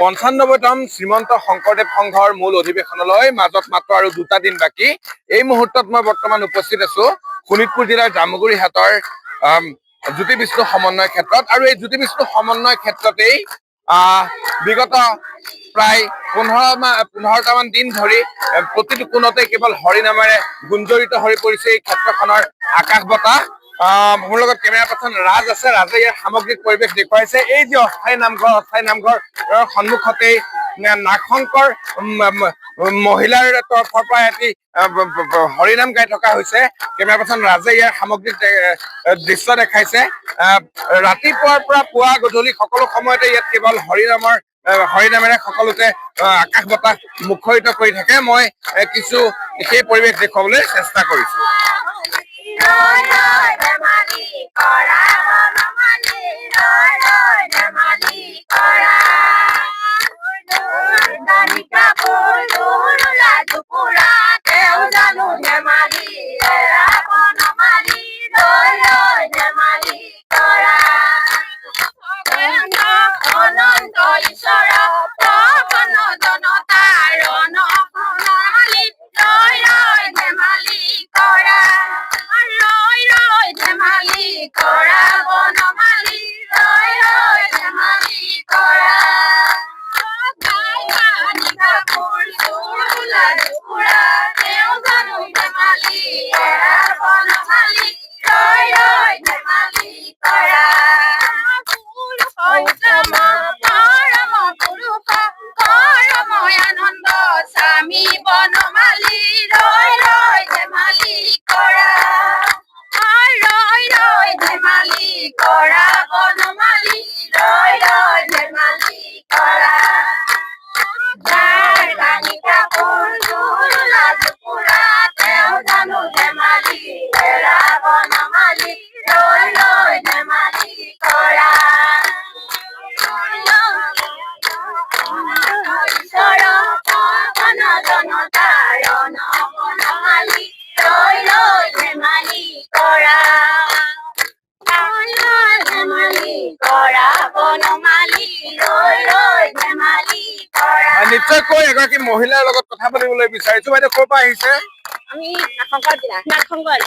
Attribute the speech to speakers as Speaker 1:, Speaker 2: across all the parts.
Speaker 1: 95তম শ্ৰীমন্ত শংকৰদেৱ সংঘৰ মূল অধিৱেশনলৈ মাজত মাত্ৰ আৰু 2টা দিন বাকী। এই মুহূৰ্তত মই বৰ্তমান উপস্থিত আছো শোণিতপুৰ জিলাৰ জামুগুৰিহাটৰ জ্যোতি বিষ্ণু সমন্বয় ক্ষেত্ৰত। আৰু এই জ্যোতি বিষ্ণু সমন্বয় ক্ষেত্ৰতেই বিগত প্ৰায় 15টামান দিন ধৰি প্ৰতিটো কোণতে কেৱল হৰিনামেৰে গুঞ্জৰিত হৈ পৰিছে এই ক্ষেত্ৰখনৰ আকাশ বতাহ। মোৰ লগত কেমেৰা পাৰ্চন ৰাজ আছে, ৰাজে ইয়াৰ সামগ্ৰিক পৰিৱেশ দেখুৱাইছে। এই যে অস্থায়ী নামঘৰ সন্মুখতেই নাগশংকৰ মহিলাৰ তৰফৰ পৰা এটি হৰিনাম গাই থকা হৈছে। কেমেৰা পাৰ্চন ৰাজে ইয়াৰ সামগ্ৰিক দৃশ্য দেখাইছে। ৰাতিপুৱাৰ পৰা পুৱা গধূলি সকলো সময়তে ইয়াত কেৱল হৰিনামেৰে সকলোতে আকাশ বতাহ মুখৰিত কৰি থাকে। মই কিছু সেই পৰিৱেশ দেখুৱাবলৈ চেষ্টা কৰিছো। নিশ্চয়কৈ এগৰাকী মহিলাৰ লগত কথা পাতিবলৈ বিচাৰিছো। বাইদেউ ক'ৰ পৰা আহিছে?
Speaker 2: আমি নাগশংকৰ।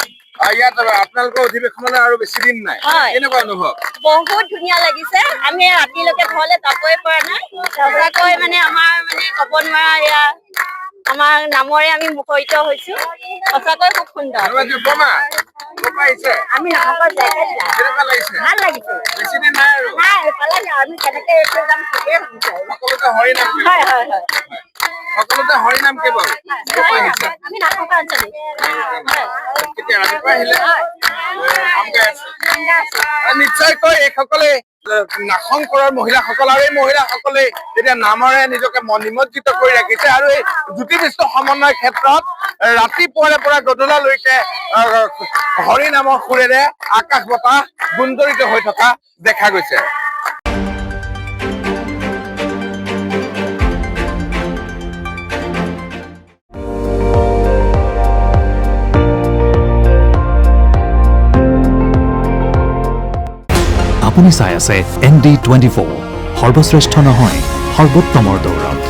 Speaker 1: ইয়াত আপোনালোকৰ অধিৱেশনলৈ আৰু বেছি দিন নাই, কেনেকুৱা অনুভৱ?
Speaker 2: বহুত ধুনীয়া লাগিছে। আমি ৰাতিলৈকে ঘৰলৈ যাবই পৰা নাই। সঁচাকৈ মানে আমাৰ ক'ব নোৱাৰা এয়া আমাৰ নামৰে আমি মুখৰিত হৈছো। সঁচাকৈ খুব সুন্দৰ। আমি নাগশংকৰ ভাল লাগিছে।
Speaker 1: বেছি দিন নাই আৰু
Speaker 2: আমি কেনেকে যাম ঠিকেই ভাবিছো।
Speaker 1: সকলোতে হৰিনাম, সকলোতে হৰিনাম কেৱল।
Speaker 2: আমি নাগশংকৰ আঞ্চলিক।
Speaker 1: নিশ্চয়কৈ এইসকলে নাগশংকৰৰ মহিলাসকল, আৰু এই মহিলাসকলে এতিয়া নামৰে নিজকে নিমজ্জিত কৰি ৰাখিছে। আৰু এই জ্যোতি বিষ্ণু সমন্বয় ক্ষেত্ৰত ৰাতিপুৱাৰে পৰা গধূলালৈকে হৰিনামৰ সুৰেৰে আকাশ বতাহ গুঞ্জৰিত হৈ থকা দেখা গৈছে।
Speaker 3: আপুনি চাই আছে ND24, সৰ্বশ্ৰেষ্ঠ নহয় সৰ্বোত্তমৰ দৌৰত।